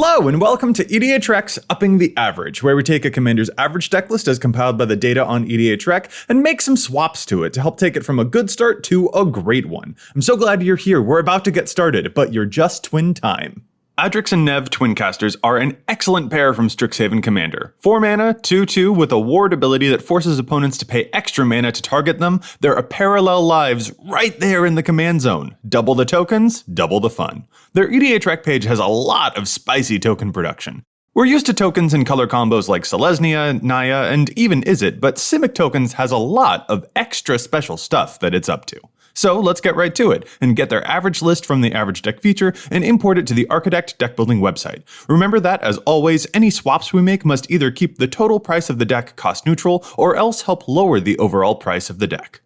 Hello and welcome to EDHREC's Upping the Average, where we take a commander's average deck list as compiled by the data on EDHREC and make some swaps to it to help take it from a good start to a great one. I'm so glad you're here. We're about to get started, but you're just twin time. Adrix and Nev Twincasters are an excellent pair from Strixhaven Commander. 4 mana, 2/2 with a ward ability that forces opponents to pay extra mana to target them. They're a parallel lives right there in the command zone. Double the tokens, double the fun. Their EDHREC page has a lot of spicy token production. We're used to tokens in color combos like Selesnya, Naya, and even Izzet, but Simic Tokens has a lot of extra special stuff that it's up to. So let's get right to it and get their average list from the average deck feature and import it to the Architect deck building website. Remember that, as always, any swaps we make must either keep the total price of the deck cost neutral or else help lower the overall price of the deck.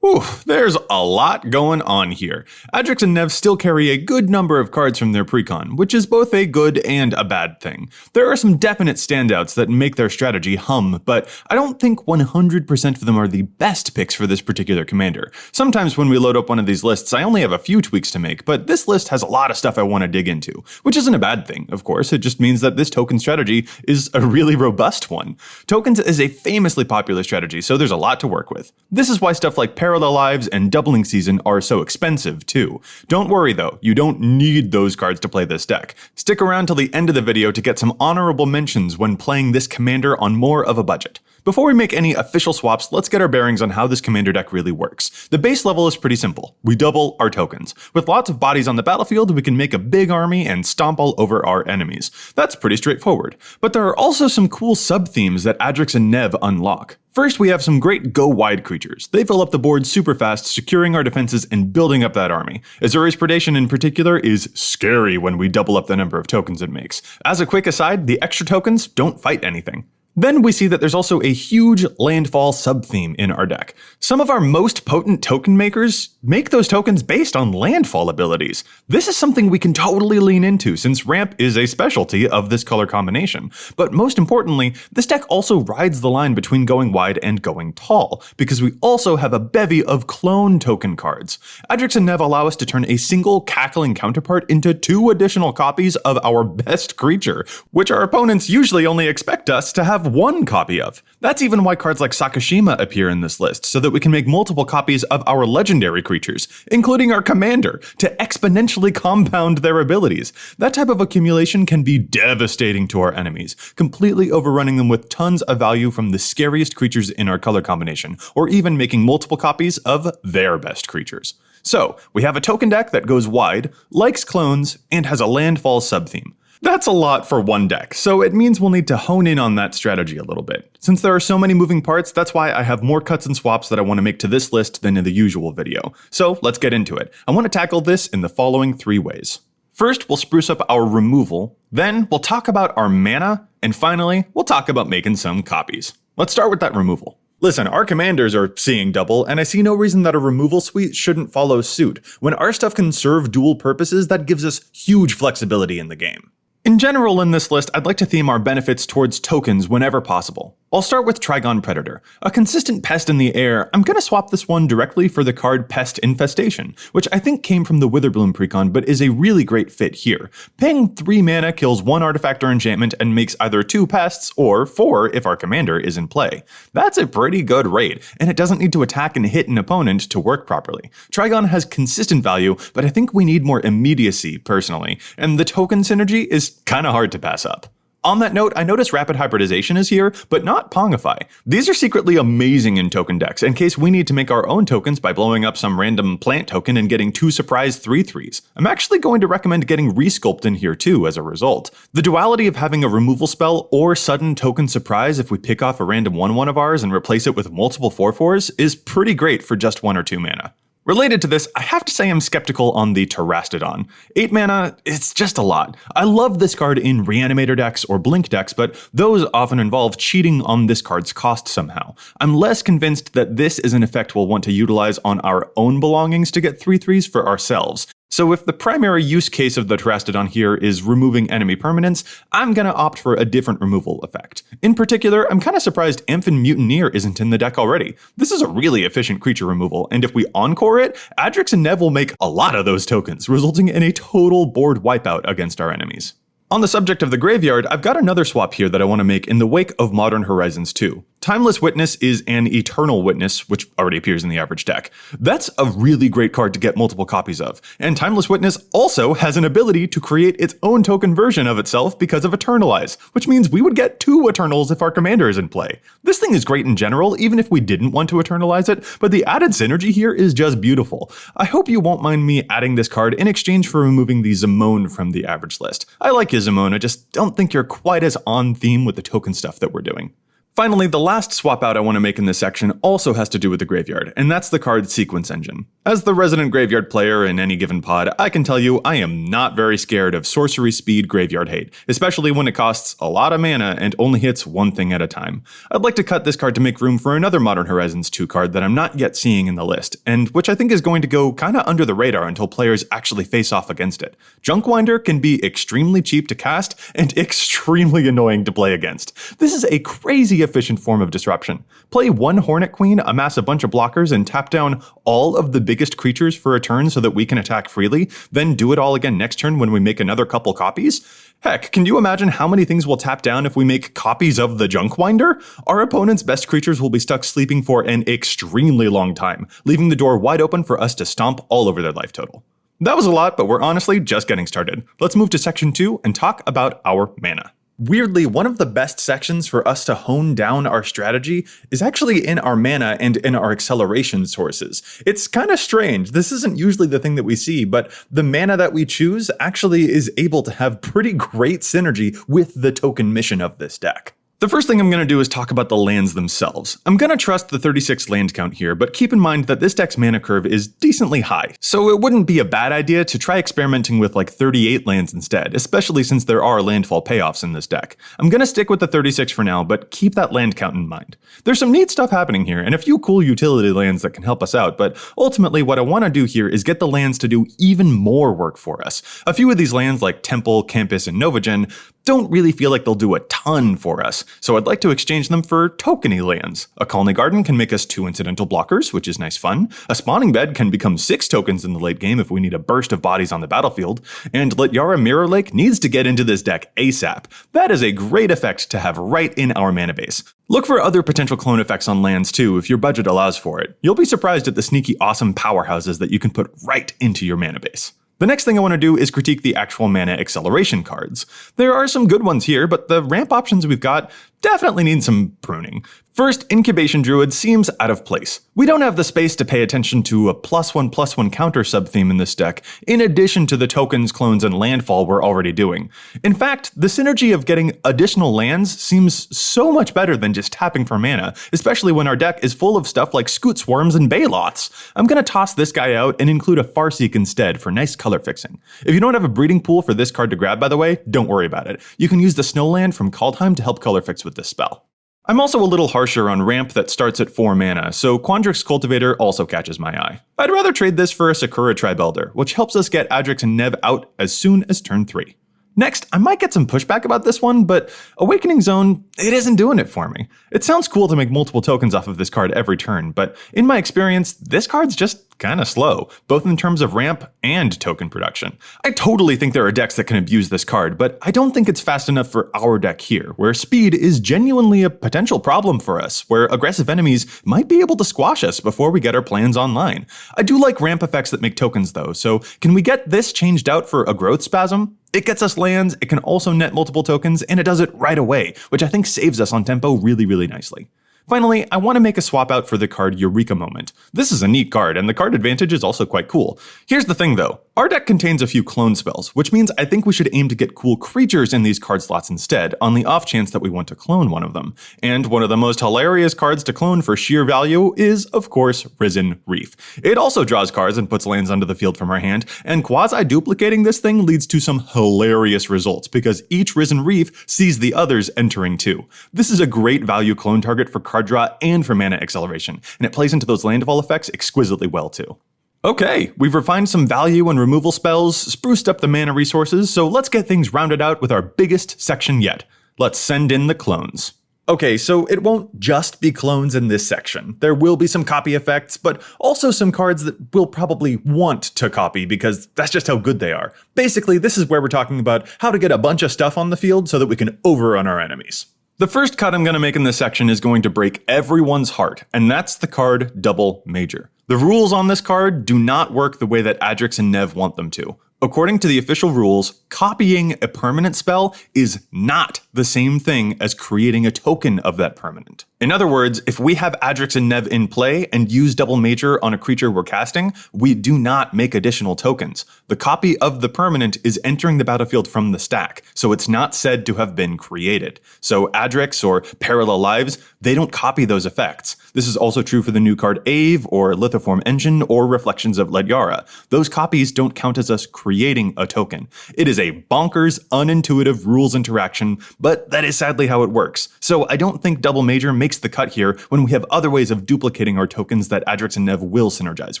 Whew, there's a lot going on here. Adrix and Nev still carry a good number of cards from their precon, which is both a good and a bad thing. There are some definite standouts that make their strategy hum, but I don't think 100% of them are the best picks for this particular commander. Sometimes when we load up one of these lists, I only have a few tweaks to make, but this list has a lot of stuff I want to dig into, which isn't a bad thing, of course. It just means that this token strategy is a really robust one. Tokens is a famously popular strategy, so there's a lot to work with. This is why stuff like Parallel Lives and Doubling Season are so expensive too. Don't worry though, you don't need those cards to play this deck. Stick around till the end of the video to get some honorable mentions when playing this commander on more of a budget. Before we make any official swaps, let's get our bearings on how this commander deck really works. The base level is pretty simple. We double our tokens. With lots of bodies on the battlefield, we can make a big army and stomp all over our enemies. That's pretty straightforward. But there are also some cool sub-themes that Adrix and Nev unlock. First, we have some great go-wide creatures. They fill up the board super fast, securing our defenses and building up that army. Azuri's Predation in particular is scary when we double up the number of tokens it makes. As a quick aside, the extra tokens don't fight anything. Then we see that there's also a huge landfall sub-theme in our deck. Some of our most potent token makers make those tokens based on landfall abilities. This is something we can totally lean into since ramp is a specialty of this color combination. But most importantly, this deck also rides the line between going wide and going tall, because we also have a bevy of clone token cards. Adrix and Nev allow us to turn a single cackling counterpart into 2 additional copies of our best creature, which our opponents usually only expect us to have 1 copy of. That's even why cards like Sakashima appear in this list, so that we can make multiple copies of our legendary creatures, including our commander, to exponentially compound their abilities. That type of accumulation can be devastating to our enemies, completely overrunning them with tons of value from the scariest creatures in our color combination, or even making multiple copies of their best creatures. So, we have a token deck that goes wide, likes clones, and has a landfall sub-theme. That's a lot for one deck, so it means we'll need to hone in on that strategy a little bit. Since there are so many moving parts, that's why I have more cuts and swaps that I want to make to this list than in the usual video. So let's get into it. I want to tackle this in the following 3 ways. First, we'll spruce up our removal, then we'll talk about our mana, and finally, we'll talk about making some copies. Let's start with that removal. Listen, our commanders are seeing double, and I see no reason that a removal suite shouldn't follow suit. When our stuff can serve dual purposes, that gives us huge flexibility in the game. In general, in this list, I'd like to theme our benefits towards tokens whenever possible. I'll start with Trigon Predator. A consistent pest in the air, I'm gonna swap this one directly for the card Pest Infestation, which I think came from the Witherbloom precon but is a really great fit here. Paying 3 mana kills 1 artifact or enchantment and makes either 2 pests or 4 if our commander is in play. That's a pretty good rate, and it doesn't need to attack and hit an opponent to work properly. Trigon has consistent value, but I think we need more immediacy personally, and the token synergy is kinda hard to pass up. On that note, I notice Rapid Hybridization is here, but not Pongify. These are secretly amazing in token decks, in case we need to make our own tokens by blowing up some random plant token and getting 2 surprise 3/3s. I'm actually going to recommend getting Resculpt in here too as a result. The duality of having a removal spell or sudden token surprise if we pick off a random 1/1 of ours and replace it with multiple 4/4s is pretty great for just 1 or 2 mana. Related to this, I have to say I'm skeptical on the Terastodon. 8 mana, it's just a lot. I love this card in Reanimator decks or Blink decks, but those often involve cheating on this card's cost somehow. I'm less convinced that this is an effect we'll want to utilize on our own belongings to get 3/3s for ourselves. So if the primary use case of the Terastodon here is removing enemy permanents, I'm gonna opt for a different removal effect. In particular, I'm kinda surprised Amphin Mutineer isn't in the deck already. This is a really efficient creature removal, and if we encore it, Adrix and Nev will make a lot of those tokens, resulting in a total board wipeout against our enemies. On the subject of the graveyard, I've got another swap here that I want to make in the wake of Modern Horizons 2. Timeless Witness is an Eternal Witness, which already appears in the average deck. That's a really great card to get multiple copies of, and Timeless Witness also has an ability to create its own token version of itself because of Eternalize, which means we would get 2 Eternals if our commander is in play. This thing is great in general, even if we didn't want to Eternalize it, but the added synergy here is just beautiful. I hope you won't mind me adding this card in exchange for removing the Zimone from the average list. I like you, Zimone, I just don't think you're quite as on theme with the token stuff that we're doing. Finally, the last swap out I want to make in this section also has to do with the graveyard, and that's the card Sequence Engine. As the resident graveyard player in any given pod, I can tell you I am not very scared of sorcery speed graveyard hate, especially when it costs a lot of mana and only hits one thing at a time. I'd like to cut this card to make room for another Modern Horizons 2 card that I'm not yet seeing in the list, and which I think is going to go kinda under the radar until players actually face off against it. Junkwinder can be extremely cheap to cast and extremely annoying to play against. This is a crazy efficient form of disruption. Play 1 Hornet Queen, amass a bunch of blockers, and tap down all of the biggest creatures for a turn so that we can attack freely, then do it all again next turn when we make another couple copies? Heck, can you imagine how many things we'll tap down if we make copies of the Junkwinder? Our opponent's best creatures will be stuck sleeping for an extremely long time, leaving the door wide open for us to stomp all over their life total. That was a lot, but we're honestly just getting started. Let's move to section 2 and talk about our mana. Weirdly, one of the best sections for us to hone down our strategy is actually in our mana and in our acceleration sources. It's kind of strange. This isn't usually the thing that we see, but the mana that we choose actually is able to have pretty great synergy with the token mission of this deck. The first thing I'm going to do is talk about the lands themselves. I'm going to trust the 36 land count here, but keep in mind that this deck's mana curve is decently high, so it wouldn't be a bad idea to try experimenting with like 38 lands instead, especially since there are landfall payoffs in this deck. I'm going to stick with the 36 for now, but keep that land count in mind. There's some neat stuff happening here, and a few cool utility lands that can help us out, but ultimately what I want to do here is get the lands to do even more work for us. A few of these lands like Temple, Campus, and Novagen don't really feel like they'll do a ton for us, so I'd like to exchange them for tokeny lands. A Colony Garden can make us 2 incidental blockers, which is nice fun. A Spawning Bed can become 6 tokens in the late game if we need a burst of bodies on the battlefield. And Lityara Mirror Lake needs to get into this deck ASAP. That is a great effect to have right in our mana base. Look for other potential clone effects on lands too if your budget allows for it. You'll be surprised at the sneaky awesome powerhouses that you can put right into your mana base. The next thing I want to do is critique the actual mana acceleration cards. There are some good ones here, but the ramp options we've got definitely need some pruning. First, Incubation Druid seems out of place. We don't have the space to pay attention to a +1/+1 counter sub-theme in this deck, in addition to the tokens, clones, and landfall we're already doing. In fact, the synergy of getting additional lands seems so much better than just tapping for mana, especially when our deck is full of stuff like Scoot Swarms and Bayloths. I'm gonna toss this guy out and include a Farseek instead for nice color fixing. If you don't have a breeding pool for this card to grab, by the way, don't worry about it. You can use the Snowland from Kaldheim to help color fix with this spell. I'm also a little harsher on ramp that starts at 4 mana, so Quandrix Cultivator also catches my eye. I'd rather trade this for a Sakura Tribe Elder, which helps us get Adrix and Nev out as soon as turn 3. Next, I might get some pushback about this one, but Awakening Zone, it isn't doing it for me. It sounds cool to make multiple tokens off of this card every turn, but in my experience, this card's just kinda slow, both in terms of ramp and token production. I totally think there are decks that can abuse this card, but I don't think it's fast enough for our deck here, where speed is genuinely a potential problem for us, where aggressive enemies might be able to squash us before we get our plans online. I do like ramp effects that make tokens though, so can we get this changed out for a Growth Spasm? It gets us lands, it can also net multiple tokens, and it does it right away, which I think saves us on tempo really, really nicely. Finally, I want to make a swap out for the card Eureka Moment. This is a neat card, and the card advantage is also quite cool. Here's the thing though, our deck contains a few clone spells, which means I think we should aim to get cool creatures in these card slots instead, on the off chance that we want to clone one of them. And one of the most hilarious cards to clone for sheer value is, of course, Risen Reef. It also draws cards and puts lands onto the field from our hand, and quasi-duplicating this thing leads to some hilarious results, because each Risen Reef sees the others entering too. This is a great value clone target for card draw and for mana acceleration, and it plays into those landfall effects exquisitely well too. Okay, we've refined some value and removal spells, spruced up the mana resources, so let's get things rounded out with our biggest section yet. Let's send in the clones. Okay, so it won't just be clones in this section. There will be some copy effects, but also some cards that we'll probably want to copy because that's just how good they are. Basically, this is where we're talking about how to get a bunch of stuff on the field so that we can overrun our enemies. The first cut I'm going to make in this section is going to break everyone's heart, and that's the card Double Major. The rules on this card do not work the way that Adrix and Nev want them to. According to the official rules, copying a permanent spell is not the same thing as creating a token of that permanent. In other words, if we have Adrix and Nev in play and use Double Major on a creature we're casting, we do not make additional tokens. The copy of the permanent is entering the battlefield from the stack, so it's not said to have been created. So Adrix or Parallel Lives, they don't copy those effects. This is also true for the new card Ave or Lithoform Engine or Reflections of Ledyara. Those copies don't count as us creating a token. It is a bonkers, unintuitive rules interaction, but that is sadly how it works. So I don't think Double Major makes the cut here when we have other ways of duplicating our tokens that Adrix and Nev will synergize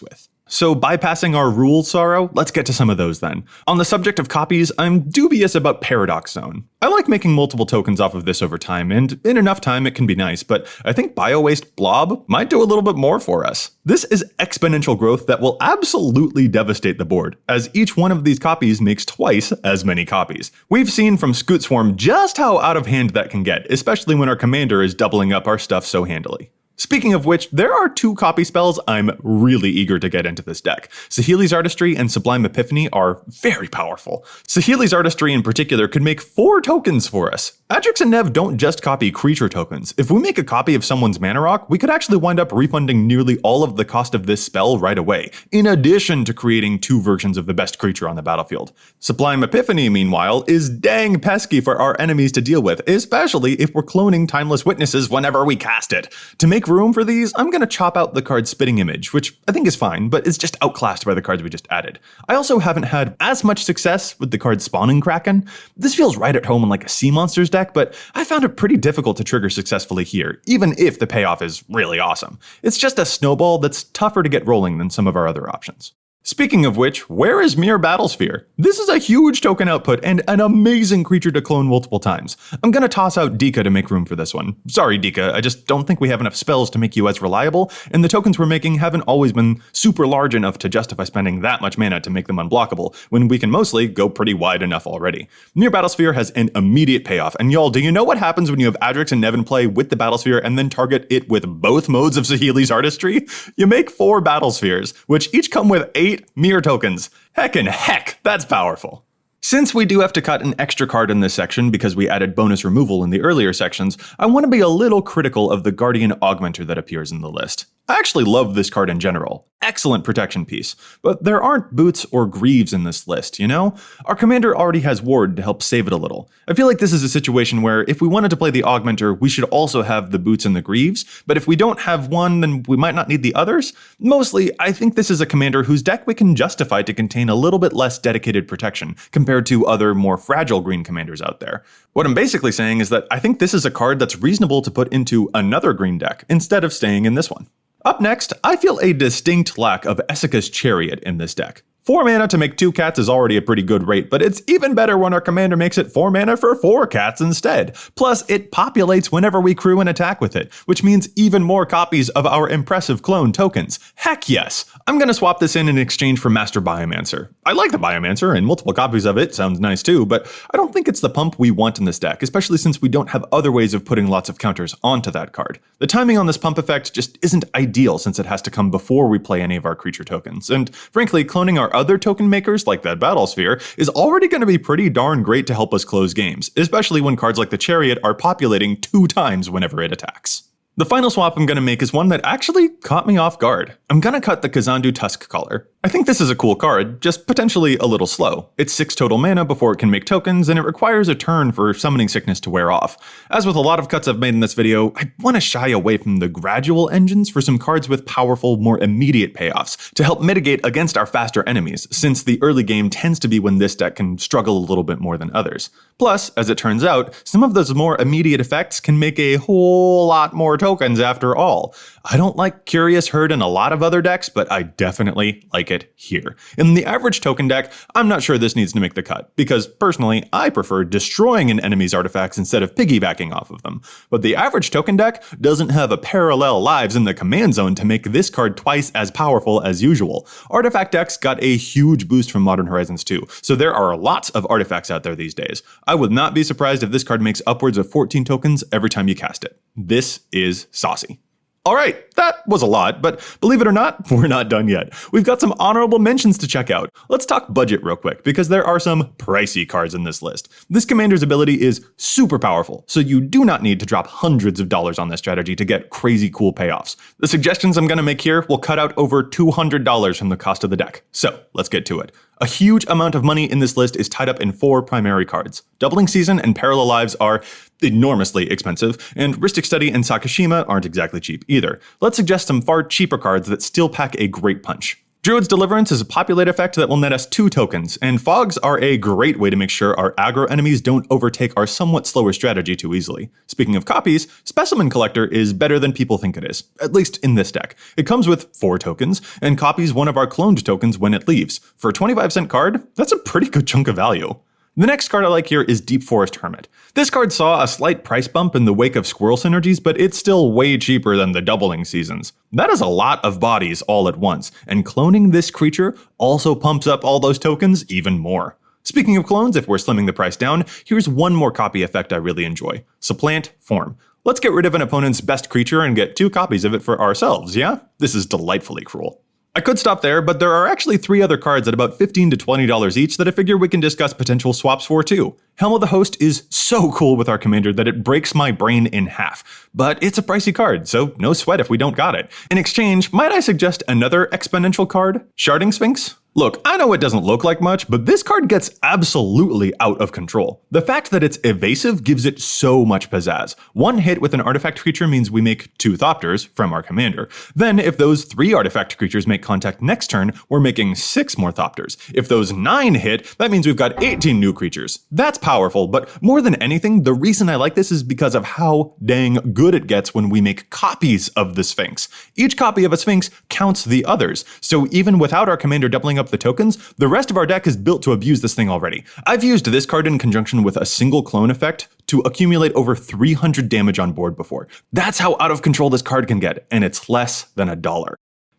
with. So bypassing our rule sorrow, let's get to some of those then. On the subject of copies, I'm dubious about Paradox Zone. I like making multiple tokens off of this over time, and in enough time it can be nice, but I think Bio-Waste Blob might do a little bit more for us. This is exponential growth that will absolutely devastate the board, as each one of these copies makes twice as many copies. We've seen from Scoot Swarm just how out of hand that can get, especially when our commander is doubling up our stuff so handily. Speaking of which, there are two copy spells I'm really eager to get into this deck. Saheeli's Artistry and Sublime Epiphany are very powerful. Saheeli's Artistry in particular could make 4 tokens for us. Adrix and Nev don't just copy creature tokens. If we make a copy of someone's mana rock, we could actually wind up refunding nearly all of the cost of this spell right away, in addition to creating 2 versions of the best creature on the battlefield. Sublime Epiphany, meanwhile, is dang pesky for our enemies to deal with, especially if we're cloning Timeless Witnesses whenever we cast it. To make room for these, I'm going to chop out the card Spitting Image, which I think is fine, but it's just outclassed by the cards we just added. I also haven't had as much success with the card Spawning Kraken. This feels right at home in like a Sea Monsters deck, but I found it pretty difficult to trigger successfully here, even if the payoff is really awesome. It's just a snowball that's tougher to get rolling than some of our other options. Speaking of which, where is Mere Battlesphere? This is a huge token output and an amazing creature to clone multiple times. I'm gonna toss out Dika to make room for this one. Sorry Dika, I just don't think we have enough spells to make you as reliable, and the tokens we're making haven't always been super large enough to justify spending that much mana to make them unblockable, when we can mostly go pretty wide enough already. Mere Battlesphere has an immediate payoff, and y'all, do you know what happens when you have Adrix and Nev in play with the Battlesphere and then target it with both modes of Saheeli's Artistry? You make 4 Battlespheres, which each come with 8 Mere tokens. Heckin' heck, that's powerful. Since we do have to cut an extra card in this section because we added bonus removal in the earlier sections, I want to be a little critical of the Guardian Augmenter that appears in the list. I actually love this card in general. Excellent protection piece. But there aren't Boots or Greaves in this list, you know? Our commander already has Ward to help save it a little. I feel like this is a situation where if we wanted to play the Augmenter, we should also have the Boots and the Greaves, but if we don't have one, then we might not need the others. Mostly, I think this is a commander whose deck we can justify to contain a little bit less dedicated protection compared to other more fragile green commanders out there. What I'm basically saying is that I think this is a card that's reasonable to put into another green deck instead of staying in this one. Up next, I feel a distinct lack of Esika's Chariot in this deck. 4 mana to make 2 cats is already a pretty good rate, but it's even better when our commander makes it 4 mana for 4 cats instead. Plus, it populates whenever we crew an attack with it, which means even more copies of our impressive clone tokens. Heck yes! I'm gonna swap this in exchange for Master Biomancer. I like the Biomancer, and multiple copies of it sounds nice too, but I don't think it's the pump we want in this deck, especially since we don't have other ways of putting lots of counters onto that card. The timing on this pump effect just isn't ideal since it has to come before we play any of our creature tokens, and frankly, cloning our other token makers like that Battlesphere is already going to be pretty darn great to help us close games, especially when cards like the Chariot are populating 2 times whenever it attacks. The final swap I'm going to make is one that actually caught me off guard. I'm going to cut the Kazandu Tusk Caller. I think this is a cool card, just potentially a little slow. It's 6 total mana before it can make tokens, and it requires a turn for Summoning Sickness to wear off. As with a lot of cuts I've made in this video, I want to shy away from the gradual engines for some cards with powerful, more immediate payoffs to help mitigate against our faster enemies, since the early game tends to be when this deck can struggle a little bit more than others. Plus, as it turns out, some of those more immediate effects can make a whole lot more tokens after all. I don't like Curious Herd in a lot of other decks, but I definitely like it bracket here. In the average token deck, I'm not sure this needs to make the cut, because personally, I prefer destroying an enemy's artifacts instead of piggybacking off of them. But the average token deck doesn't have a parallel lives in the command zone to make this card twice as powerful as usual. Artifact decks got a huge boost from Modern Horizons 2, so there are lots of artifacts out there these days. I would not be surprised if this card makes upwards of 14 tokens every time you cast it. This is saucy. Alright, that was a lot, but believe it or not, we're not done yet. We've got some honorable mentions to check out. Let's talk budget real quick, because there are some pricey cards in this list. This commander's ability is super powerful, so you do not need to drop hundreds of dollars on this strategy to get crazy cool payoffs. The suggestions I'm going to make here will cut out over $200 from the cost of the deck. So, let's get to it. A huge amount of money in this list is tied up in 4 primary cards. Doubling Season and Parallel Lives are enormously expensive, and Rhystic Study and Sakashima aren't exactly cheap either. Let's suggest some far cheaper cards that still pack a great punch. Druid's Deliverance is a populate effect that will net us 2 tokens, and Fogs are a great way to make sure our aggro enemies don't overtake our somewhat slower strategy too easily. Speaking of copies, Specimen Collector is better than people think it is, at least in this deck. It comes with 4 tokens, and copies one of our cloned tokens when it leaves. For a 25-cent card, that's a pretty good chunk of value. The next card I like here is Deep Forest Hermit. This card saw a slight price bump in the wake of Squirrel synergies, but it's still way cheaper than the Doubling Seasons. That is a lot of bodies all at once, and cloning this creature also pumps up all those tokens even more. Speaking of clones, if we're slimming the price down, here's one more copy effect I really enjoy. Supplant Form. Let's get rid of an opponent's best creature and get 2 copies of it for ourselves, yeah? This is delightfully cruel. I could stop there, but there are actually 3 other cards at about $15 to $20 each that I figure we can discuss potential swaps for too. Helm of the Host is so cool with our commander that it breaks my brain in half. But it's a pricey card, so no sweat if we don't got it. In exchange, might I suggest another exponential card? Sharding Sphinx? Look, I know it doesn't look like much, but this card gets absolutely out of control. The fact that it's evasive gives it so much pizzazz. 1 hit with an artifact creature means we make 2 Thopters from our commander. Then, if those 3 artifact creatures make contact next turn, we're making 6 more Thopters. If those 9 hit, that means we've got 18 new creatures. That's powerful, but more than anything, the reason I like this is because of how dang good it gets when we make copies of the Sphinx. Each copy of a Sphinx counts the others, so even without our commander doubling up the tokens, the rest of our deck is built to abuse this thing already. I've used this card in conjunction with a single clone effect to accumulate over 300 damage on board before. That's how out of control this card can get, and it's less than $1.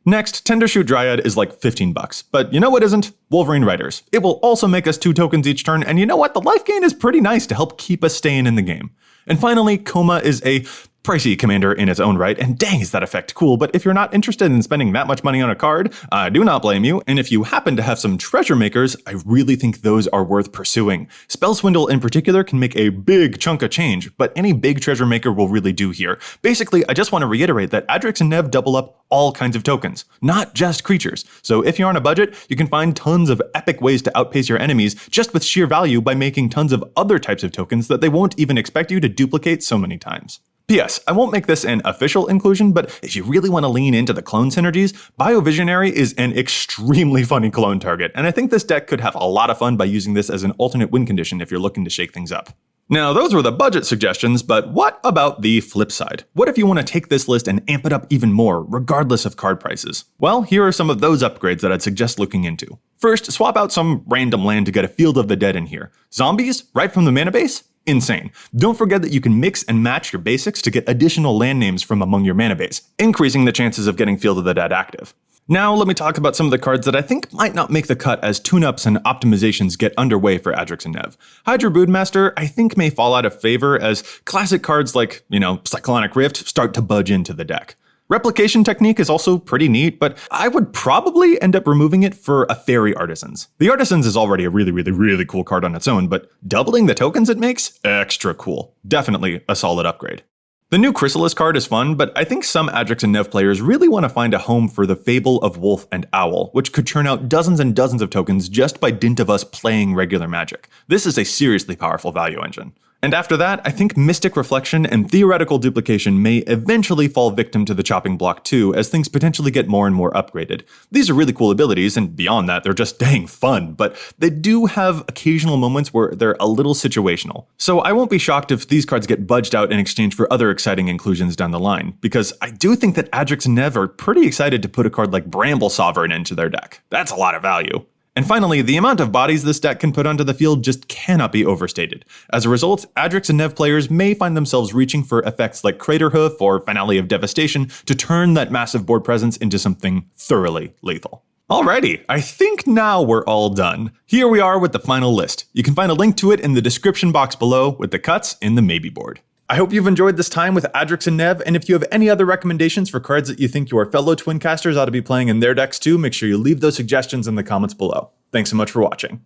Next, Tendershoot Dryad is like $15, but you know what isn't? Wolverine Riders. It will also make us 2 tokens each turn, and you know what? The life gain is pretty nice to help keep us staying in the game. And finally, Coma is a pricey commander in its own right, and dang is that effect cool, but if you're not interested in spending that much money on a card, I do not blame you, and if you happen to have some treasure makers, I really think those are worth pursuing. Spell Swindle in particular can make a big chunk of change, but any big treasure maker will really do here. Basically, I just want to reiterate that Adrix and Nev double up all kinds of tokens, not just creatures. So if you're on a budget, you can find tons of epic ways to outpace your enemies just with sheer value by making tons of other types of tokens that they won't even expect you to duplicate so many times. P.S. I won't make this an official inclusion, but if you really want to lean into the clone synergies, Biovisionary is an extremely funny clone target, and I think this deck could have a lot of fun by using this as an alternate win condition if you're looking to shake things up. Now, those were the budget suggestions, but what about the flip side? What if you want to take this list and amp it up even more, regardless of card prices? Well, here are some of those upgrades that I'd suggest looking into. First, swap out some random land to get a Field of the Dead in here. Zombies, right from the mana base? Insane. Don't forget that you can mix and match your basics to get additional land names from among your mana base, increasing the chances of getting Field of the Dead active. Now let me talk about some of the cards that I think might not make the cut as tune-ups and optimizations get underway for Adrix and Nev. Hydra Broodmaster I think may fall out of favor as classic cards like, Cyclonic Rift start to budge into the deck. Replication Technique is also pretty neat, but I would probably end up removing it for a Fairy Artisans. The Artisans is already a really cool card on its own, but doubling the tokens it makes? Extra cool. Definitely a solid upgrade. The new Chrysalis card is fun, but I think some Adrix and Nev players really want to find a home for the Fable of Wolf and Owl, which could churn out dozens and dozens of tokens just by dint of us playing regular Magic. This is a seriously powerful value engine. And after that, I think Mystic Reflection and Theoretical Duplication may eventually fall victim to the chopping block too, as things potentially get more and more upgraded. These are really cool abilities, and beyond that, they're just dang fun, but they do have occasional moments where they're a little situational. So I won't be shocked if these cards get budged out in exchange for other exciting inclusions down the line, because I do think that Adrix and Nev are pretty excited to put a card like Bramble Sovereign into their deck. That's a lot of value. And finally, the amount of bodies this deck can put onto the field just cannot be overstated. As a result, Adrix and Nev players may find themselves reaching for effects like Craterhoof or Finale of Devastation to turn that massive board presence into something thoroughly lethal. Alrighty, I think now we're all done. Here we are with the final list. You can find a link to it in the description box below with the cuts in the maybe board. I hope you've enjoyed this time with Adrix and Nev, and if you have any other recommendations for cards that you think your fellow Twincasters ought to be playing in their decks too, make sure you leave those suggestions in the comments below. Thanks so much for watching.